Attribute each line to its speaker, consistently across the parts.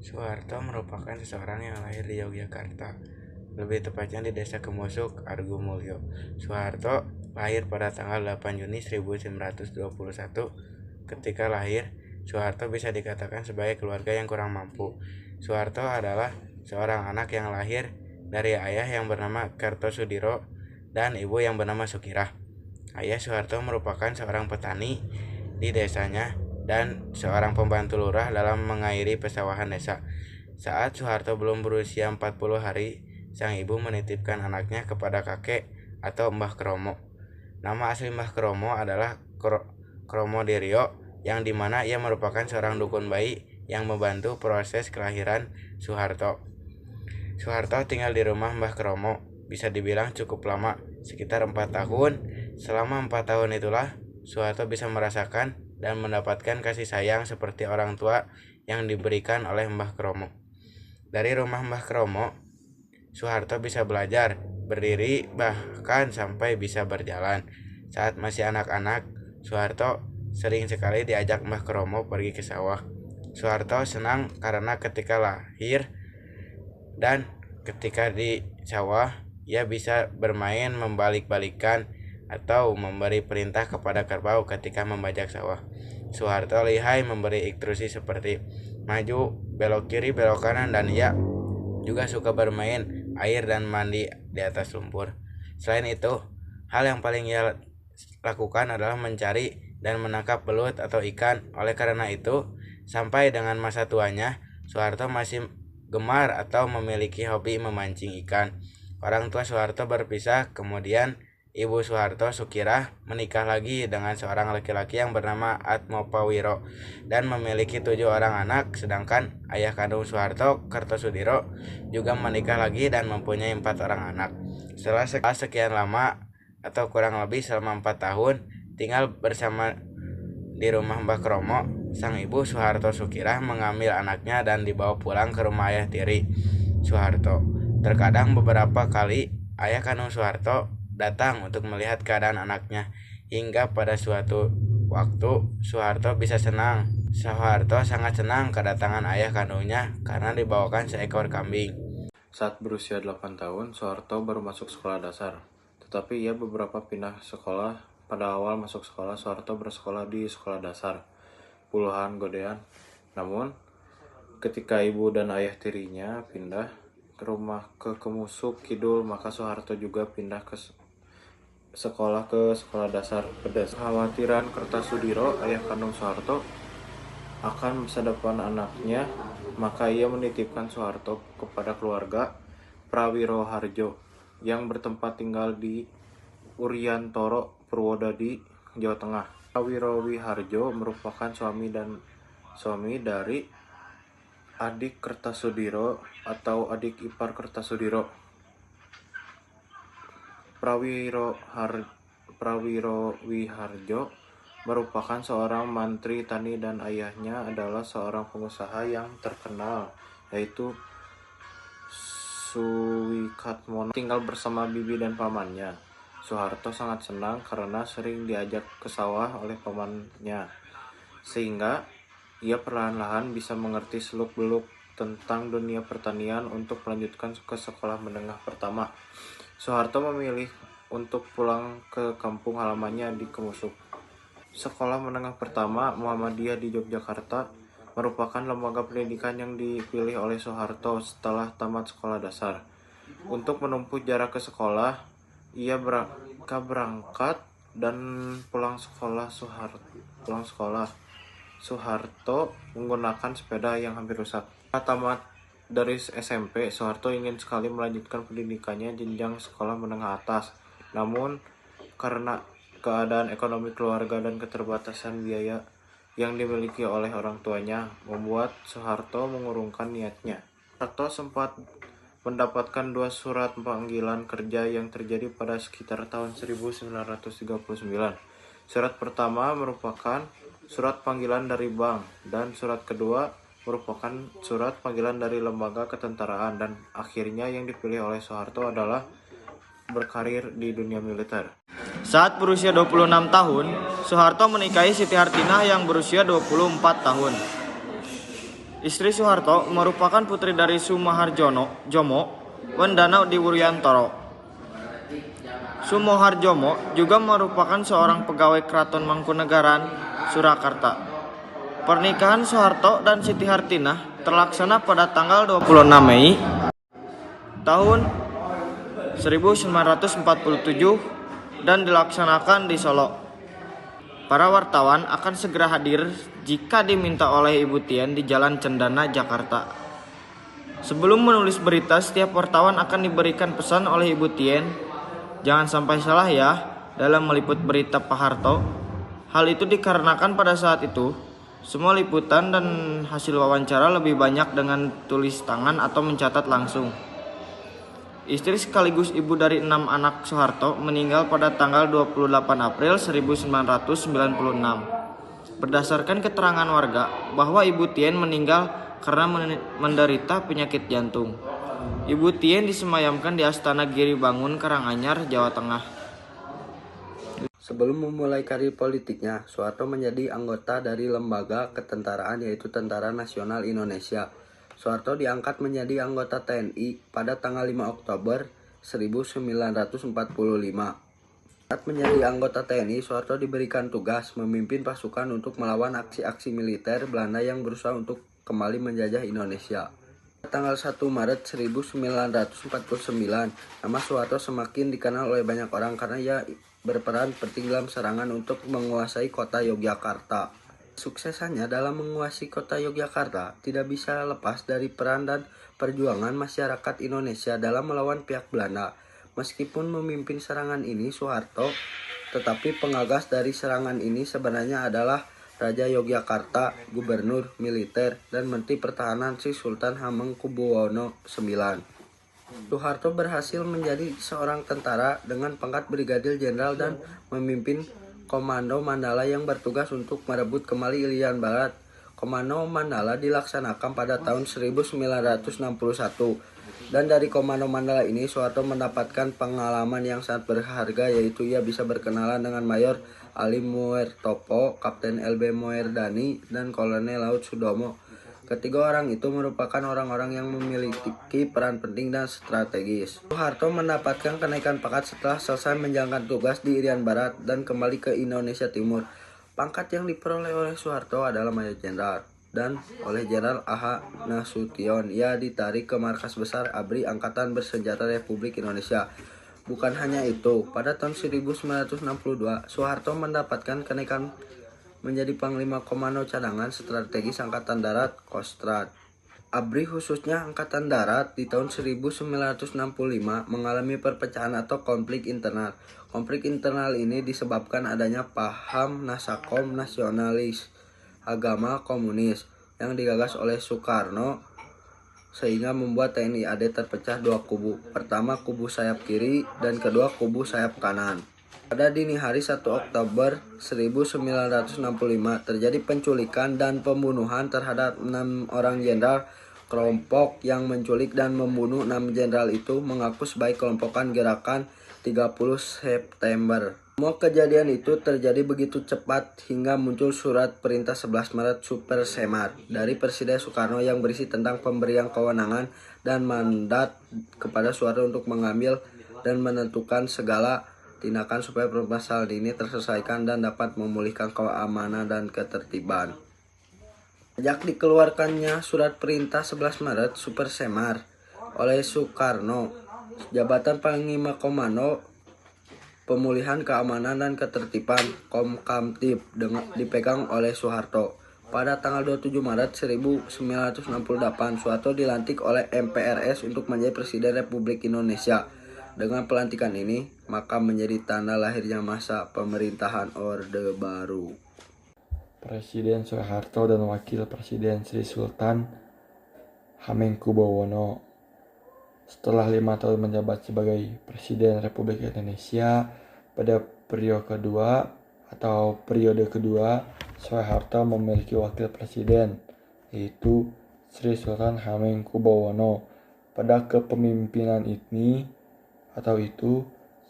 Speaker 1: Soeharto merupakan seseorang yang lahir di Yogyakarta, lebih tepatnya di Desa Kemusuk, Argomulyo. Soeharto lahir pada tanggal 8 Juni 1921. Ketika lahir, Soeharto bisa dikatakan sebagai keluarga yang kurang mampu. Soeharto adalah seorang anak yang lahir dari ayah yang bernama Kertosudiro dan ibu yang bernama Sukirah. Ayah Soeharto merupakan seorang petani di desanya dan seorang pembantu lurah dalam mengairi pesawahan desa. Saat Soeharto belum berusia 40 hari, sang ibu menitipkan anaknya kepada kakek atau Mbah Kromo. Nama asli Mbah Kromo adalah Kromo Diryo, yang dimana ia merupakan seorang dukun bayi yang membantu proses kelahiran Soeharto. Soeharto tinggal di rumah Mbah Kromo bisa dibilang cukup lama, sekitar 4 tahun. Selama 4 tahun itulah Soeharto bisa merasakan dan mendapatkan kasih sayang seperti orang tua yang diberikan oleh Mbah Kromo. Dari rumah Mbah Kromo, Soeharto bisa belajar, berdiri, bahkan sampai bisa berjalan. Saat masih anak-anak, Soeharto sering sekali diajak Mbah Kromo pergi ke sawah. Soeharto senang karena ketika lahir dan ketika di sawah, ia bisa bermain membalik-balikan atau memberi perintah kepada kerbau ketika membajak sawah. Soeharto lihai memberi instruksi seperti maju, belok kiri, belok kanan, dan ia juga suka bermain air dan mandi di atas lumpur. Selain itu, hal yang paling ia lakukan adalah mencari dan menangkap belut atau ikan. Oleh karena itu, sampai dengan masa tuanya, Soeharto masih gemar atau memiliki hobi memancing ikan. Orang tua Soeharto berpisah, kemudian ibu Soeharto, Sukirah, menikah lagi dengan seorang laki-laki yang bernama Atmopawiro dan memiliki 7 orang anak, sedangkan ayah kandung Soeharto, Kertosudiro, juga menikah lagi dan mempunyai 4 orang anak. Setelah sekian lama atau kurang lebih selama 4 tahun tinggal bersama di rumah Mbah Kromo, sang ibu Soeharto Sukirah mengambil anaknya dan dibawa pulang ke rumah ayah tiri Soeharto. Terkadang beberapa kali ayah kandung Soeharto datang untuk melihat keadaan anaknya, hingga pada suatu waktu Soeharto sangat senang kedatangan ayah kandungnya karena dibawakan seekor kambing.
Speaker 2: Saat berusia 8 tahun, Soeharto baru masuk sekolah dasar. Tetapi ia beberapa pindah sekolah. Pada awal masuk sekolah, Soeharto bersekolah di sekolah dasar Puluhan Godean. Namun, ketika ibu dan ayah tirinya pindah ke rumah ke Kemusuk Kidul, maka Soeharto juga pindah ke sekolah dasar Pedes. Kekhawatiran Kertasudiro, ayah kandung Soeharto, akan masa depan anaknya, maka ia menitipkan Soeharto kepada keluarga Prawiro Harjo yang bertempat tinggal di Uriantoro, Purwodadi, Jawa Tengah. Prawiro Wiharjo merupakan suami dari adik Kertasudiro atau adik ipar Kertasudiro. Prawiro Wiharjo merupakan seorang mantri tani dan ayahnya adalah seorang pengusaha yang terkenal, yaitu Suwikatmono. Tinggal bersama bibi dan pamannya. Soeharto sangat senang karena sering diajak ke sawah oleh pamannya, sehingga ia perlahan-lahan bisa mengerti seluk-beluk tentang dunia pertanian. Untuk melanjutkan ke sekolah menengah pertama, Soeharto memilih untuk pulang ke kampung halamannya di Kemusuk. Sekolah menengah pertama Muhammadiyah di Yogyakarta merupakan lembaga pendidikan yang dipilih oleh Soeharto setelah tamat sekolah dasar. Untuk menempuh jarak ke sekolah, ia berangkat dan pulang sekolah. Soeharto menggunakan sepeda yang hampir rusak. Setelah tamat dari SMP, Soeharto ingin sekali melanjutkan pendidikannya jenjang sekolah menengah atas. Namun, karena keadaan ekonomi keluarga dan keterbatasan biaya yang dimiliki oleh orang tuanya, membuat Soeharto mengurungkan niatnya. Soeharto sempat mendapatkan 2 surat panggilan kerja yang terjadi pada sekitar tahun 1939. Surat pertama merupakan surat panggilan dari bank, dan surat kedua merupakan surat panggilan dari lembaga ketentaraan, dan akhirnya yang dipilih oleh Soeharto adalah berkarir di dunia militer.
Speaker 3: Saat berusia 26 tahun, Soeharto menikahi Siti Hartinah yang berusia 24 tahun. Istri Soeharto merupakan putri dari Sumoharjono Jomo Wendana di Wuryantoro. Sumoharjomo juga merupakan seorang pegawai Keraton Mangkunegaran, Surakarta. Pernikahan Soeharto dan Siti Hartinah terlaksana pada tanggal 26 Mei tahun 1947 dan dilaksanakan di Solo. Para wartawan akan segera hadir jika diminta oleh Ibu Tien di Jalan Cendana, Jakarta. Sebelum menulis berita, setiap wartawan akan diberikan pesan oleh Ibu Tien, jangan sampai salah ya dalam meliput berita Pak Harto. Hal itu dikarenakan pada saat itu, semua liputan dan hasil wawancara lebih banyak dengan tulis tangan atau mencatat langsung. Istri sekaligus ibu dari 6 anak Soeharto meninggal pada tanggal 28 April 1996. Berdasarkan keterangan warga bahwa Ibu Tien meninggal karena menderita penyakit jantung. Ibu Tien disemayamkan di Astana Giri Bangun, Karanganyar, Jawa Tengah.
Speaker 4: Sebelum memulai karir politiknya, Soeharto menjadi anggota dari lembaga ketentaraan yaitu Tentara Nasional Indonesia. Soeharto diangkat menjadi anggota TNI pada tanggal 5 Oktober 1945. Saat menjadi anggota TNI, Soeharto diberikan tugas memimpin pasukan untuk melawan aksi-aksi militer Belanda yang berusaha untuk kembali menjajah Indonesia. Tanggal 1 Maret 1949, nama Soeharto semakin dikenal oleh banyak orang karena ia berperan penting dalam serangan untuk menguasai kota Yogyakarta. Suksesannya dalam menguasai kota Yogyakarta tidak bisa lepas dari peran dan perjuangan masyarakat Indonesia dalam melawan pihak Belanda. Meskipun memimpin serangan ini Soeharto, tetapi pengagas dari serangan ini sebenarnya adalah Raja Yogyakarta, Gubernur Militer, dan Menteri Pertahanan Sri Sultan Hamengkubuwono IX. Soeharto berhasil menjadi seorang tentara dengan pangkat Brigadir Jenderal dan memimpin Komando Mandala yang bertugas untuk merebut kembali Irian Barat. Komando Mandala dilaksanakan pada tahun 1961 dan dari Komando Mandala ini Soeharto mendapatkan pengalaman yang sangat berharga, yaitu ia bisa berkenalan dengan Mayor Ali Muertopo, Kapten LB Moerdani, dan Kolonel Laut Sudomo. Ketiga orang itu merupakan orang-orang yang memiliki peran penting dan strategis. Soeharto mendapatkan kenaikan pangkat setelah selesai menjalankan tugas di Irian Barat dan kembali ke Indonesia Timur. Pangkat yang diperoleh oleh Soeharto adalah Mayor Jenderal, dan oleh Jenderal A.H. Nasution ia ditarik ke Markas Besar ABRI Angkatan Bersenjata Republik Indonesia. Bukan hanya itu, pada tahun 1962 Soeharto mendapatkan kenaikan menjadi Panglima Komando Cadangan Strategis Angkatan Darat Kostrad. ABRI khususnya Angkatan Darat di tahun 1965 mengalami perpecahan atau konflik internal. Konflik internal ini disebabkan adanya paham Nasakom nasionalis, agama komunis yang digagas oleh Soekarno sehingga membuat TNI AD terpecah dua kubu. Pertama kubu sayap kiri dan kedua kubu sayap kanan. Pada dini hari 1 Oktober 1965 terjadi penculikan dan pembunuhan terhadap 6 orang jenderal. Kelompok yang menculik dan membunuh 6 jenderal itu mengaku sebagai kelompokan gerakan 30 September. Semua kejadian itu terjadi begitu cepat hingga muncul surat perintah 11 Maret Super Semar dari Presiden Soekarno yang berisi tentang pemberian kewenangan dan mandat kepada Soeharto untuk mengambil dan menentukan segala tindakan supaya permasalahan ini terselesaikan dan dapat memulihkan keamanan dan ketertiban. Sejak dikeluarkannya surat perintah 11 Maret Super Semar oleh Soekarno, jabatan Panglima Komando Pemulihan Keamanan dan Ketertiban Komkamtib dipegang oleh Soeharto. Pada tanggal 27 Maret 1968, Soeharto dilantik oleh MPRS untuk menjadi Presiden Republik Indonesia. Dengan pelantikan ini, maka menjadi tanda lahirnya masa pemerintahan Orde Baru.
Speaker 5: Presiden Soeharto dan Wakil Presiden Sri Sultan Hamengkubuwono. Setelah 5 tahun menjabat sebagai Presiden Republik Indonesia, pada periode kedua, Soeharto memiliki wakil presiden, yaitu Sri Sultan Hamengkubuwono. Pada kepemimpinan itu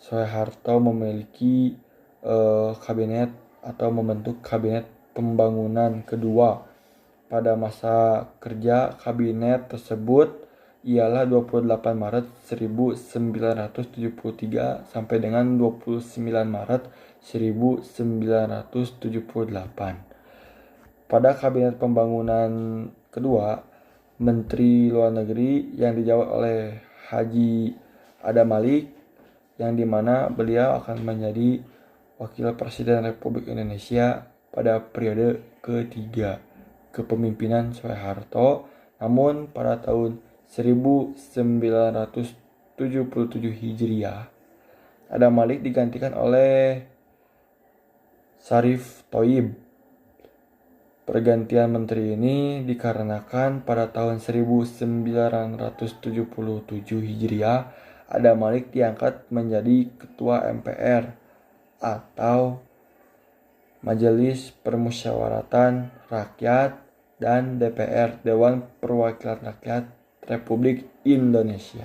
Speaker 5: Soeharto memiliki kabinet atau membentuk kabinet pembangunan kedua pada masa kerja kabinet tersebut ialah 28 Maret 1973 sampai dengan 29 Maret 1978. Pada kabinet pembangunan kedua, Menteri Luar Negeri yang dijabat oleh Haji Adam Malik, yang dimana beliau akan menjadi Wakil Presiden Republik Indonesia pada periode ketiga kepemimpinan Soeharto. Namun pada tahun 1977 Hijriah, Adam Malik digantikan oleh Syarif Thoib. Pergantian menteri ini dikarenakan pada tahun 1977 Hijriah, Adam Malik diangkat menjadi Ketua MPR atau Majelis Permusyawaratan Rakyat, dan DPR, Dewan Perwakilan Rakyat Republik Indonesia.